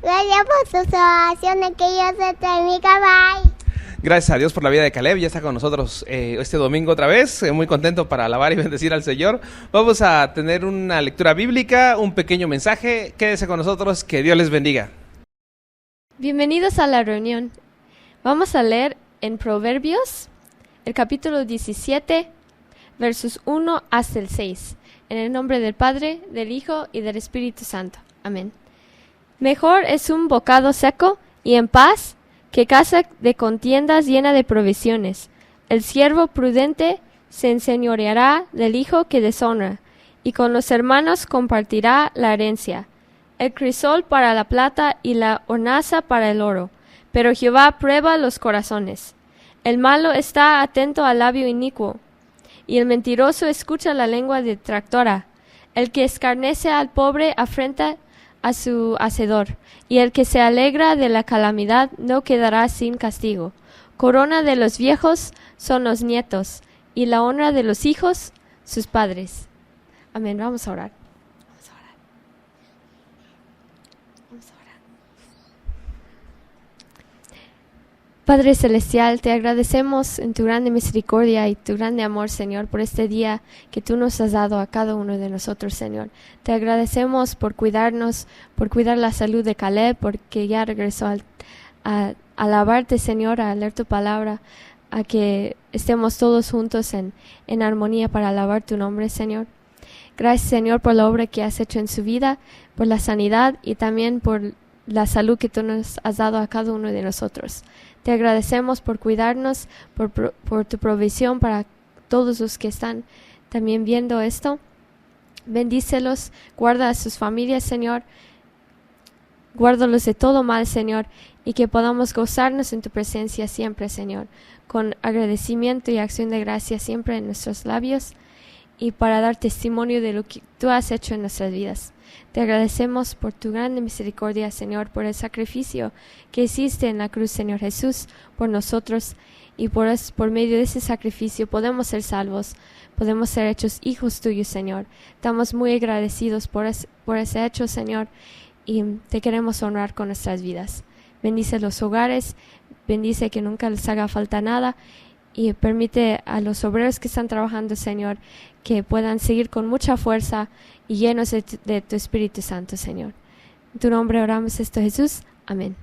Gracias por tus oraciones que yo se te mi cabal. Gracias a Dios por la vida de Caleb, ya está con nosotros este domingo otra vez, muy contento para alabar y bendecir al Señor. Vamos a tener una lectura bíblica, un pequeño mensaje, quédese con nosotros, que Dios les bendiga. Bienvenidos a la reunión. Vamos a leer en Proverbios, el capítulo 17, versos 1 hasta el 6, en el nombre del Padre, del Hijo y del Espíritu Santo. Amén. Mejor es un bocado seco y en paz que casa de contiendas llena de provisiones. El siervo prudente se enseñoreará del hijo que deshonra, y con los hermanos compartirá la herencia. El crisol para la plata y la hornaza para el oro, pero Jehová prueba los corazones. El malo está atento al labio inicuo, y el mentiroso escucha la lengua detractora. El que escarnece al pobre afrenta a su hacedor, y el que se alegra de la calamidad no quedará sin castigo. Corona de los viejos son los nietos, y la honra de los hijos sus padres. Amén. Vamos a orar. Padre Celestial, te agradecemos en tu grande misericordia y tu grande amor, Señor, por este día que tú nos has dado a cada uno de nosotros, Señor. Te agradecemos por cuidarnos, por cuidar la salud de Caleb, porque ya regresó a alabarte, Señor, a leer tu palabra, a que estemos todos juntos en armonía para alabar tu nombre, Señor. Gracias, Señor, por la obra que has hecho en su vida, por la sanidad y también por la salud que tú nos has dado a cada uno de nosotros. Te agradecemos por cuidarnos, por tu provisión para todos los que están también viendo esto. Bendícelos, guarda a sus familias, Señor. Guárdalos de todo mal, Señor, y que podamos gozarnos en tu presencia siempre, Señor, con agradecimiento y acción de gracias siempre en nuestros labios y para dar testimonio de lo que tú has hecho en nuestras vidas. Te agradecemos por tu grande misericordia, Señor, por el sacrificio que hiciste en la cruz, Señor Jesús, por nosotros, y por medio de ese sacrificio podemos ser salvos, podemos ser hechos hijos tuyos, Señor. Estamos muy agradecidos por ese hecho, Señor, y te queremos honrar con nuestras vidas. Bendice los hogares, bendice que nunca les haga falta nada, y permite a los obreros que están trabajando, Señor, que puedan seguir con mucha fuerza y llenos de tu Espíritu Santo, Señor. En tu nombre oramos esto, Jesús. Amén.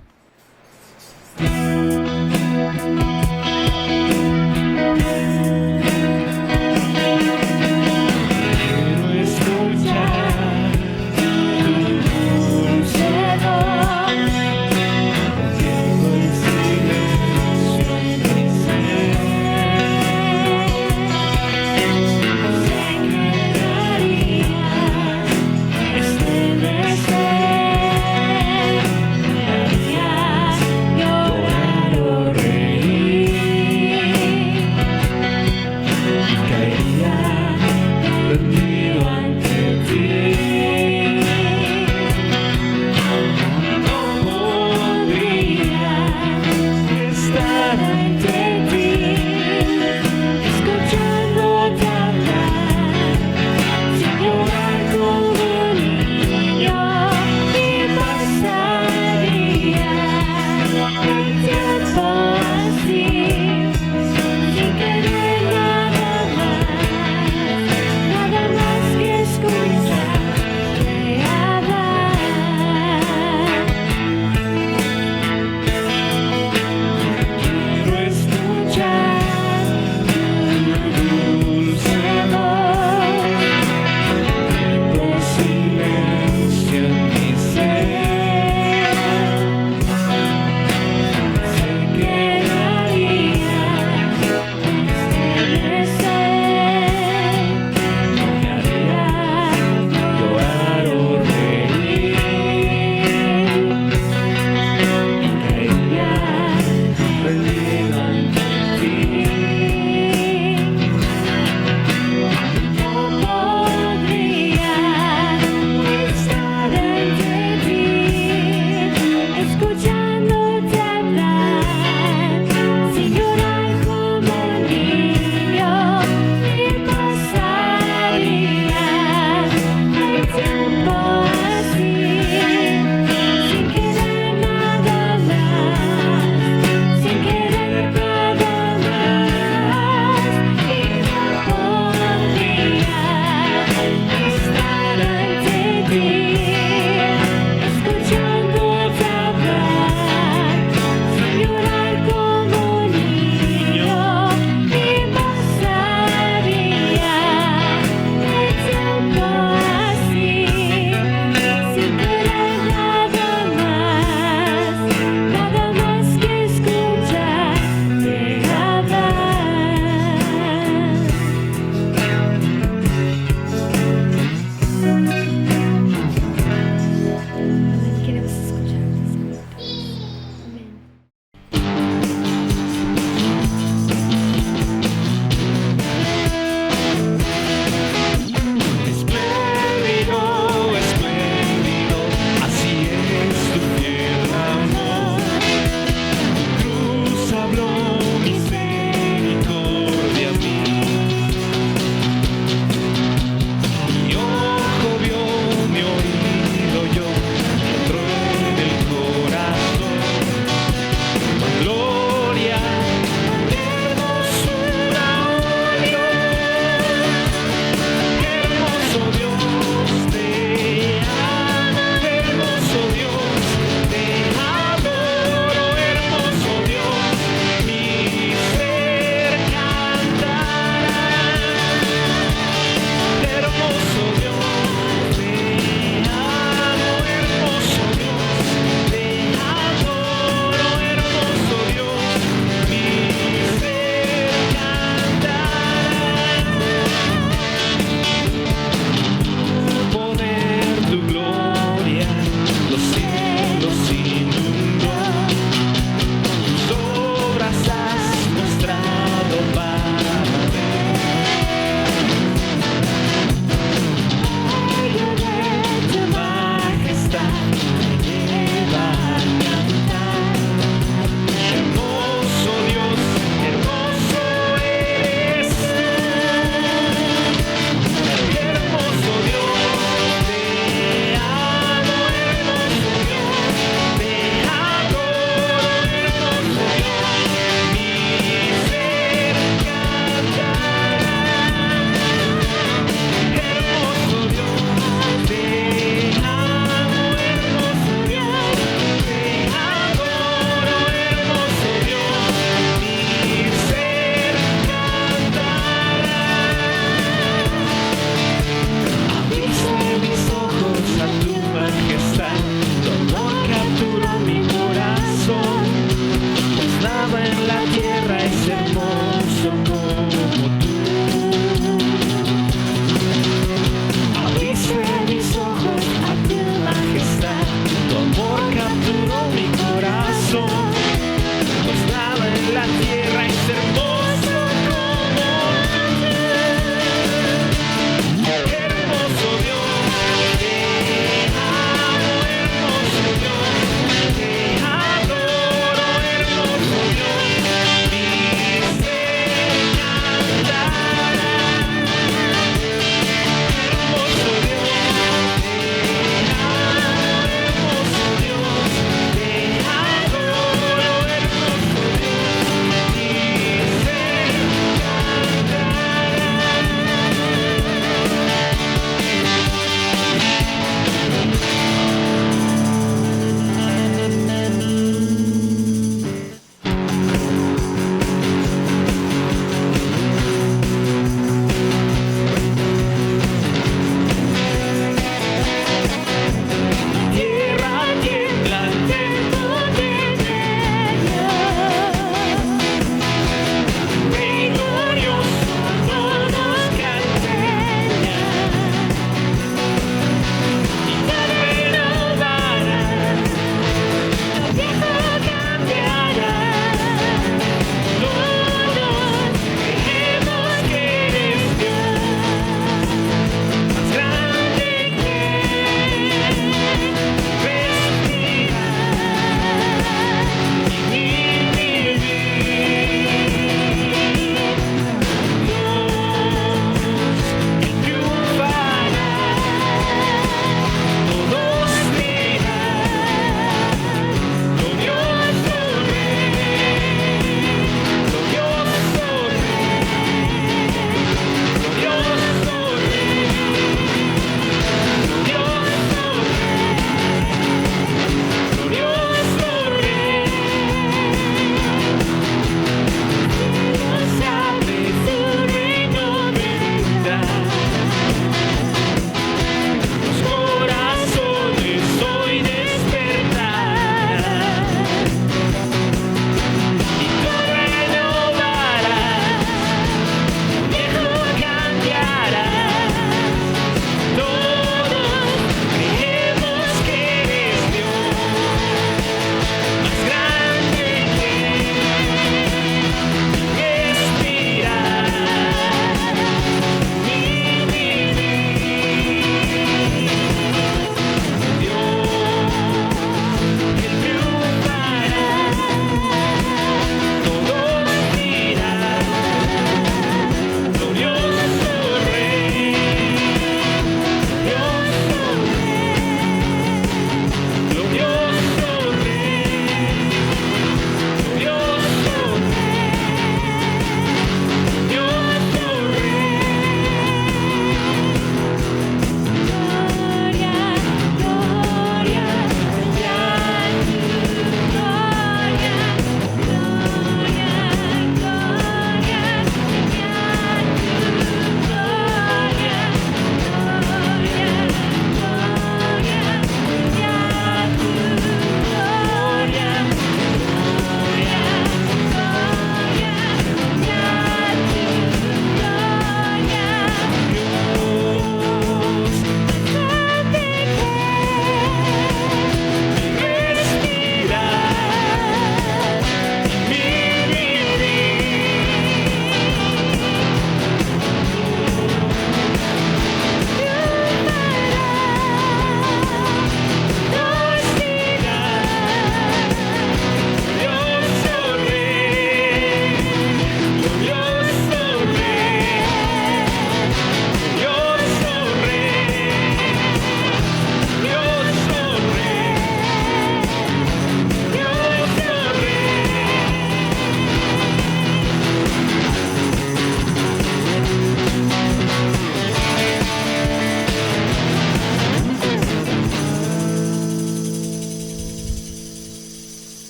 Reír.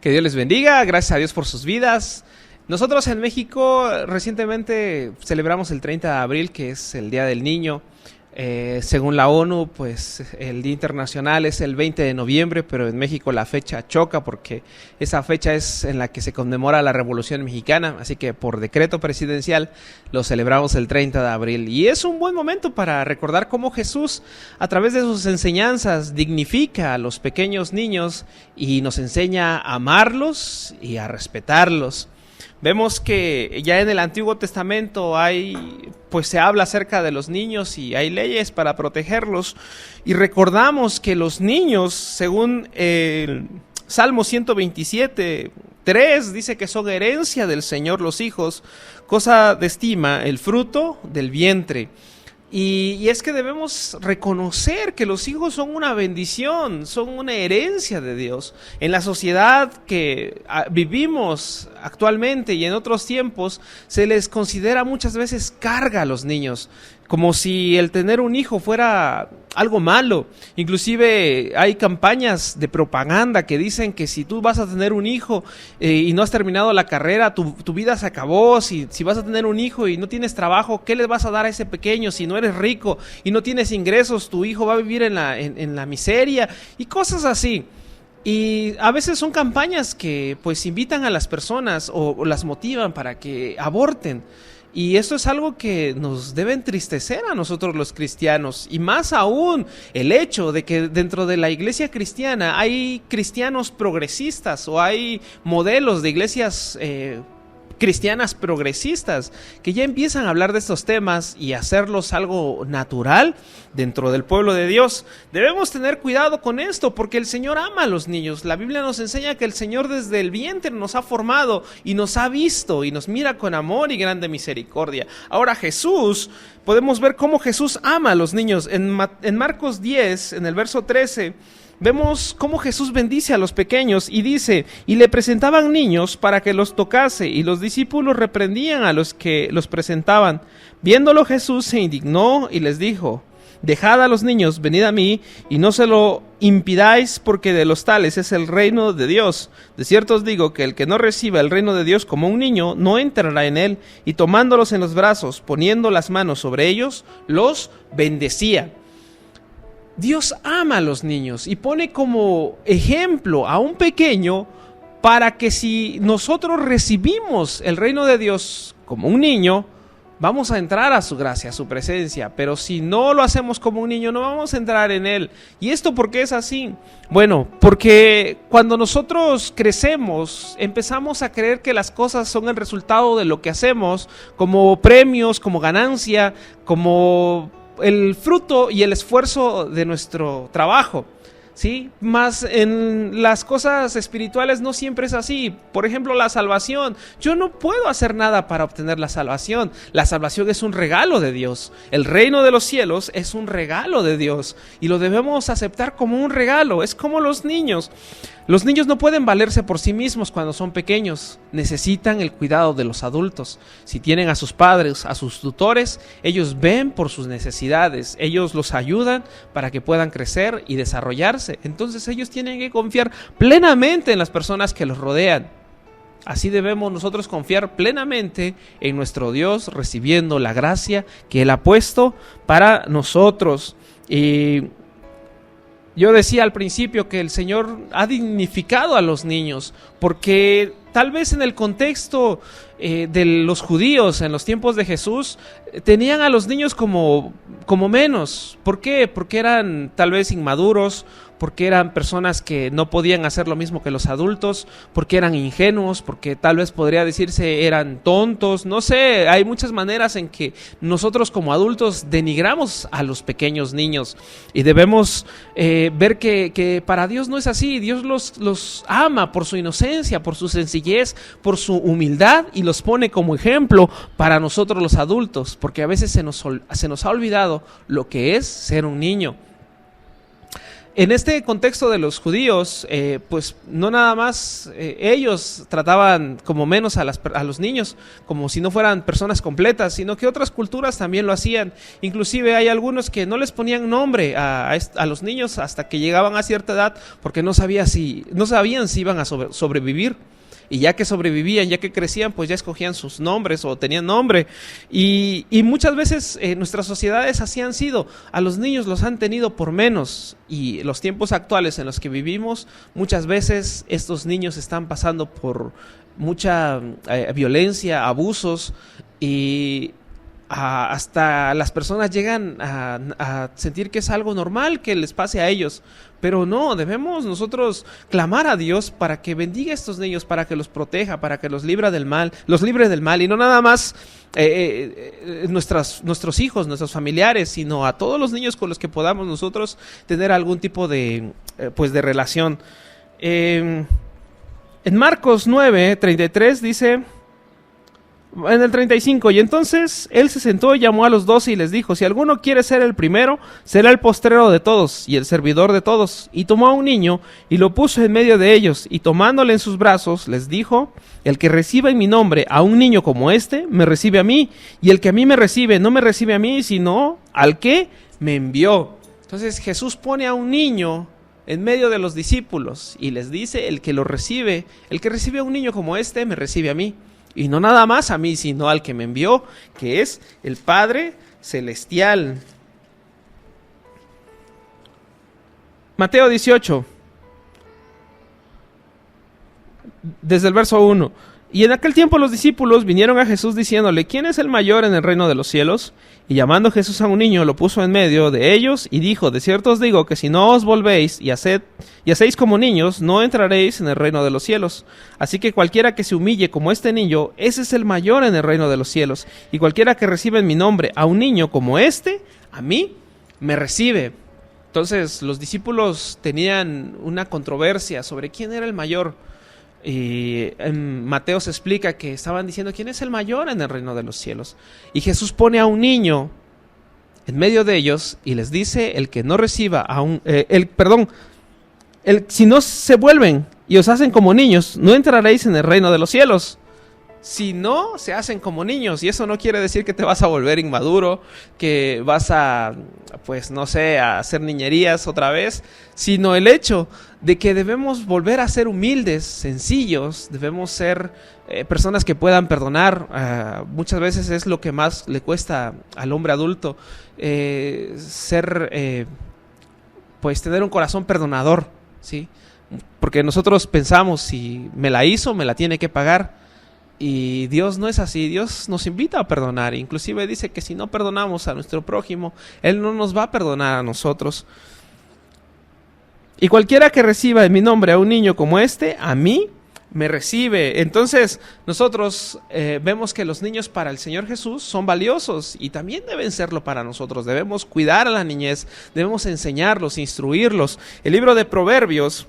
Que Dios les bendiga, gracias a Dios por sus vidas. Nosotros en México recientemente celebramos el 30 de abril, que es el Día del Niño. Según la ONU, pues el Día Internacional es el 20 de noviembre, pero en México la fecha choca porque esa fecha es en la que se conmemora la Revolución Mexicana, así que por decreto presidencial lo celebramos el 30 de abril. Y es un buen momento para recordar cómo Jesús, a través de sus enseñanzas, dignifica a los pequeños niños y nos enseña a amarlos y a respetarlos. Vemos que ya en el Antiguo Testamento pues se habla acerca de los niños y hay leyes para protegerlos. Y recordamos que los niños, según el Salmo 127:3, dice que son herencia del Señor los hijos, cosa de estima, el fruto del vientre. Y es que debemos reconocer que los hijos son una bendición, son una herencia de Dios. En la sociedad que vivimos actualmente y en otros tiempos, se les considera muchas veces carga a los niños, como si el tener un hijo fuera algo malo. Inclusive hay campañas de propaganda que dicen que si tú vas a tener un hijo y no has terminado la carrera, tu vida se acabó. Si vas a tener un hijo y no tienes trabajo, ¿qué le vas a dar a ese pequeño? Si no eres rico y no tienes ingresos, tu hijo va a vivir en la miseria y cosas así. Y a veces son campañas que pues invitan a las personas o las motivan para que aborten. Y esto es algo que nos debe entristecer a nosotros los cristianos, y más aún el hecho de que dentro de la iglesia cristiana hay cristianos progresistas o hay modelos de iglesias cristianas progresistas que ya empiezan a hablar de estos temas y hacerlos algo natural dentro del pueblo de Dios. Debemos tener cuidado con esto porque el Señor ama a los niños. La Biblia nos enseña que el Señor desde el vientre nos ha formado y nos ha visto y nos mira con amor y grande misericordia. Ahora Jesús, podemos ver cómo Jesús ama a los niños. En Marcos 10, en el verso 13, vemos cómo Jesús bendice a los pequeños y dice: y le presentaban niños para que los tocase, y los discípulos reprendían a los que los presentaban. Viéndolo Jesús se indignó y les dijo: dejad a los niños, venid a mí, y no se lo impidáis, porque de los tales es el reino de Dios. De cierto os digo que el que no reciba el reino de Dios como un niño, no entrará en él. Y tomándolos en los brazos, poniendo las manos sobre ellos, los bendecía. Dios ama a los niños y pone como ejemplo a un pequeño para que si nosotros recibimos el reino de Dios como un niño, vamos a entrar a su gracia, a su presencia. Pero si no lo hacemos como un niño, no vamos a entrar en él. ¿Y esto por qué es así? Bueno, porque cuando nosotros crecemos, empezamos a creer que las cosas son el resultado de lo que hacemos, como premios, como ganancia, como el fruto y el esfuerzo de nuestro trabajo, ¿sí? Más en las cosas espirituales no siempre es así. Por ejemplo, la salvación. Yo no puedo hacer nada para obtener la salvación. La salvación es un regalo de Dios. El reino de los cielos es un regalo de Dios y lo debemos aceptar como un regalo. Es como los niños. Los niños no pueden valerse por sí mismos cuando son pequeños. Necesitan el cuidado de los adultos. Si tienen a sus padres, a sus tutores, ellos ven por sus necesidades. Ellos los ayudan para que puedan crecer y desarrollarse. Entonces ellos tienen que confiar plenamente en las personas que los rodean. Así debemos nosotros confiar plenamente en nuestro Dios, recibiendo la gracia que Él ha puesto para nosotros. Y yo decía al principio que el Señor ha dignificado a los niños, porque tal vez en el contexto de los judíos en los tiempos de Jesús, tenían a los niños como menos. ¿Por qué? Porque eran tal vez inmaduros, porque eran personas que no podían hacer lo mismo que los adultos, porque eran ingenuos, porque tal vez podría decirse eran tontos. No sé, hay muchas maneras en que nosotros como adultos denigramos a los pequeños niños y debemos ver que para Dios no es así. Dios los ama por su inocencia, por su sencillez, por su humildad, y los pone como ejemplo para nosotros los adultos, porque a veces se nos ha olvidado lo que es ser un niño. En este contexto de los judíos, pues no nada más ellos trataban como menos a los niños, como si no fueran personas completas, sino que otras culturas también lo hacían. Inclusive hay algunos que no les ponían nombre a los niños hasta que llegaban a cierta edad, porque no sabían si iban a sobrevivir. Y ya que sobrevivían, ya que crecían, pues ya escogían sus nombres o tenían nombre. Y muchas veces nuestras sociedades así han sido. A los niños los han tenido por menos. Y los tiempos actuales en los que vivimos, muchas veces estos niños están pasando por mucha violencia, abusos, y hasta las personas llegan a sentir que es algo normal que les pase a ellos. Pero no, debemos nosotros clamar a Dios para que bendiga a estos niños, para que los proteja, para que los libre del mal, y no nada más nuestros hijos, nuestros familiares, sino a todos los niños con los que podamos nosotros tener algún tipo de relación. En Marcos 9:33 dice... En el 35, y entonces él se sentó y llamó a los 12 y les dijo: si alguno quiere ser el primero, será el postrero de todos y el servidor de todos. Y tomó a un niño y lo puso en medio de ellos, y tomándole en sus brazos, les dijo: el que reciba en mi nombre a un niño como este, me recibe a mí, y el que a mí me recibe, no me recibe a mí, sino al que me envió. Entonces Jesús pone a un niño en medio de los discípulos y les dice: el que recibe a un niño como este, me recibe a mí. Y no nada más a mí, sino al que me envió, que es el Padre Celestial. Mateo 18, desde el verso 1. Y en aquel tiempo los discípulos vinieron a Jesús diciéndole: ¿quién es el mayor en el reino de los cielos? Y llamando Jesús a un niño, lo puso en medio de ellos y dijo: de cierto os digo que si no os volvéis y hacéis como niños, no entraréis en el reino de los cielos. Así que cualquiera que se humille como este niño, ese es el mayor en el reino de los cielos. Y cualquiera que reciba en mi nombre a un niño como este, a mí me recibe. Entonces los discípulos tenían una controversia sobre quién era el mayor. Y en Mateo se explica que estaban diciendo: ¿quién es el mayor en el reino de los cielos? Y Jesús pone a un niño en medio de ellos y les dice: el que no reciba si no se vuelven y os hacen como niños, no entraréis en el reino de los cielos. Si no se hacen como niños, y eso no quiere decir que te vas a volver inmaduro, que vas a, a hacer niñerías otra vez, sino el hecho de que debemos volver a ser humildes, sencillos, debemos ser personas que puedan perdonar. Muchas veces es lo que más le cuesta al hombre adulto, tener un corazón perdonador, ¿sí? Porque nosotros pensamos: si me la hizo, me la tiene que pagar. Y Dios no es así. Dios nos invita a perdonar. Inclusive dice que si no perdonamos a nuestro prójimo, Él no nos va a perdonar a nosotros. Y cualquiera que reciba en mi nombre a un niño como este, a mí me recibe. Entonces nosotros vemos que los niños para el Señor Jesús son valiosos y también deben serlo para nosotros. Debemos cuidar a la niñez, debemos enseñarlos, instruirlos. El libro de Proverbios,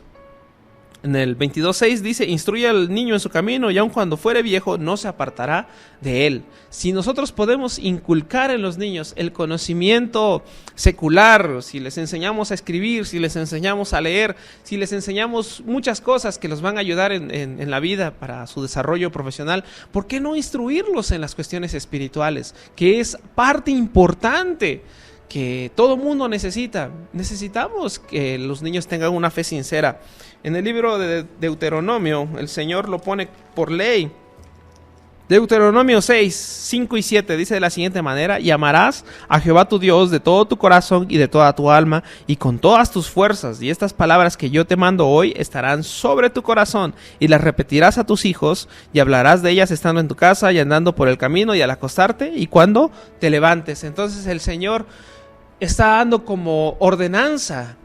en el 22:6 dice: instruye al niño en su camino y aun cuando fuere viejo no se apartará de él. Si nosotros podemos inculcar en los niños el conocimiento secular, si les enseñamos a escribir, si les enseñamos a leer, si les enseñamos muchas cosas que los van a ayudar en la vida para su desarrollo profesional, ¿por qué no instruirlos en las cuestiones espirituales? Que es parte importante que todo mundo necesita. Necesitamos que los niños tengan una fe sincera. En el libro de Deuteronomio, el Señor lo pone por ley. Deuteronomio 6, 5 y 7 dice de la siguiente manera: y amarás a Jehová tu Dios de todo tu corazón y de toda tu alma y con todas tus fuerzas. Y estas palabras que yo te mando hoy estarán sobre tu corazón y las repetirás a tus hijos y hablarás de ellas estando en tu casa y andando por el camino y al acostarte y cuando te levantes. Entonces el Señor está dando como ordenanza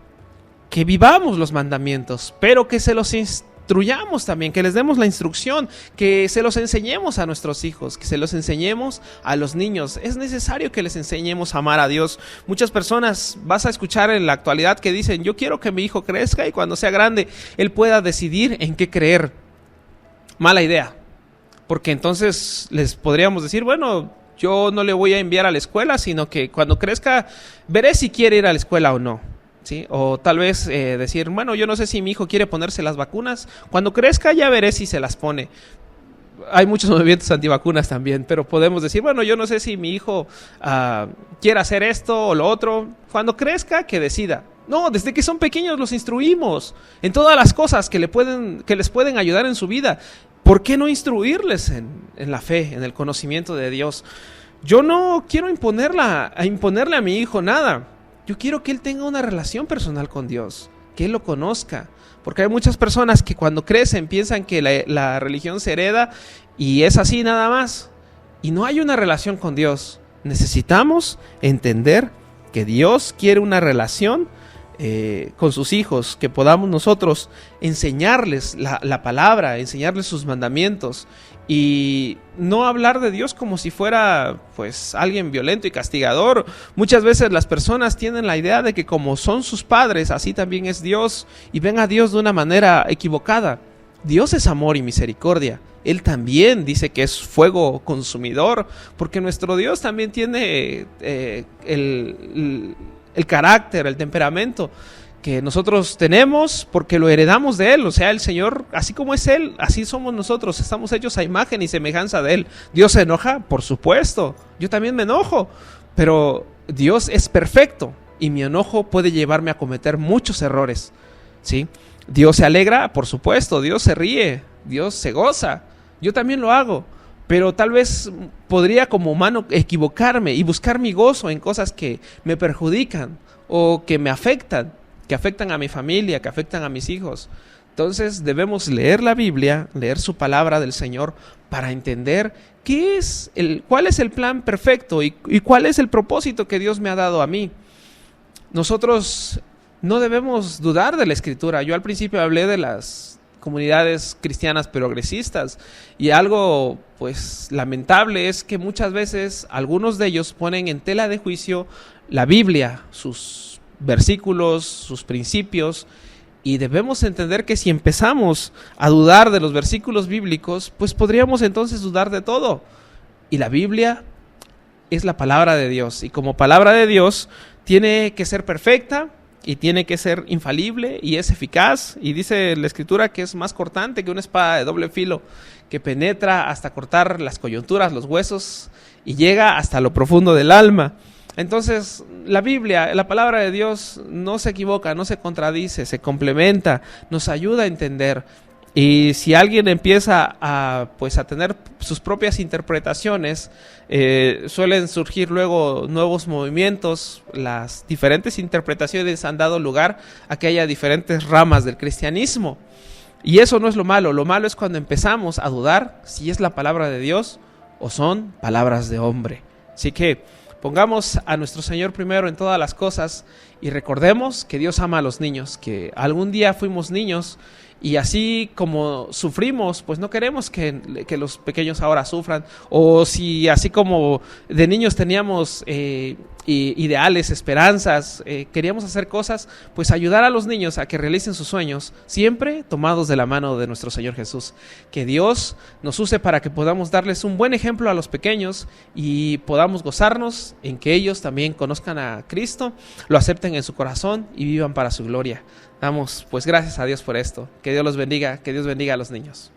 que vivamos los mandamientos, pero que se los instruyamos también, que les demos la instrucción, que se los enseñemos a nuestros hijos, que se los enseñemos a los niños. Es necesario que les enseñemos a amar a Dios. Muchas personas vas a escuchar en la actualidad que dicen: yo quiero que mi hijo crezca y cuando sea grande él pueda decidir en qué creer. Mala idea, porque entonces les podríamos decir: bueno, yo no le voy a enviar a la escuela, sino que cuando crezca veré si quiere ir a la escuela o no. ¿sí? O tal vez decir, bueno, yo no sé si mi hijo quiere ponerse las vacunas. Cuando crezca ya veré si se las pone. Hay muchos movimientos antivacunas también, pero podemos decir, bueno, yo no sé si mi hijo quiere hacer esto o lo otro. Cuando crezca, que decida. No, desde que son pequeños los instruimos en todas las cosas que les pueden ayudar en su vida. ¿Por qué no instruirles en la fe, en el conocimiento de Dios? Yo no quiero imponerle a mi hijo nada. Yo quiero que él tenga una relación personal con Dios, que él lo conozca. Porque hay muchas personas que cuando crecen piensan que la religión se hereda y es así nada más. Y no hay una relación con Dios. Necesitamos entender que Dios quiere una relación con sus hijos, que podamos nosotros enseñarles la palabra, enseñarles sus mandamientos y no hablar de Dios como si fuera pues alguien violento y castigador. Muchas veces las personas tienen la idea de que como son sus padres, así también es Dios y ven a Dios de una manera equivocada. Dios es amor y misericordia. Él también dice que es fuego consumidor, porque nuestro Dios también tiene el carácter, el temperamento que nosotros tenemos porque lo heredamos de Él. O sea, el Señor, así como es Él, así somos nosotros, estamos hechos a imagen y semejanza de Él. ¿Dios se enoja? Por supuesto, yo también me enojo, pero Dios es perfecto y mi enojo puede llevarme a cometer muchos errores, ¿sí? Dios se alegra, por supuesto, Dios se ríe, Dios se goza, yo también lo hago. Pero tal vez podría como humano equivocarme y buscar mi gozo en cosas que me perjudican o que me afectan, que afectan a mi familia, que afectan a mis hijos. Entonces debemos leer la Biblia, leer su palabra del Señor para entender cuál es el plan perfecto y cuál es el propósito que Dios me ha dado a mí. Nosotros no debemos dudar de la Escritura. Yo al principio hablé de las comunidades cristianas progresistas y algo pues lamentable es que muchas veces algunos de ellos ponen en tela de juicio la Biblia, sus versículos, sus principios, y debemos entender que si empezamos a dudar de los versículos bíblicos, pues podríamos entonces dudar de todo. Y la Biblia es la palabra de Dios, y como palabra de Dios tiene que ser perfecta y tiene que ser infalible y es eficaz, y dice la Escritura que es más cortante que una espada de doble filo, que penetra hasta cortar las coyunturas, los huesos, y llega hasta lo profundo del alma. Entonces, la Biblia, la palabra de Dios, no se equivoca, no se contradice, se complementa, nos ayuda a entender. Y si alguien empieza a tener sus propias interpretaciones, suelen surgir luego nuevos movimientos. Las diferentes interpretaciones han dado lugar a que haya diferentes ramas del cristianismo. Y eso no es lo malo es cuando empezamos a dudar si es la palabra de Dios o son palabras de hombre. Así que pongamos a nuestro Señor primero en todas las cosas y recordemos que Dios ama a los niños, que algún día fuimos niños. Y así como sufrimos, pues no queremos que los pequeños ahora sufran. O si así como de niños teníamos ideales, esperanzas, queríamos hacer cosas, pues ayudar a los niños a que realicen sus sueños, siempre tomados de la mano de nuestro Señor Jesús. Que Dios nos use para que podamos darles un buen ejemplo a los pequeños y podamos gozarnos en que ellos también conozcan a Cristo, lo acepten en su corazón y vivan para su gloria. Damos pues gracias a Dios por esto. Que Dios los bendiga, que Dios bendiga a los niños.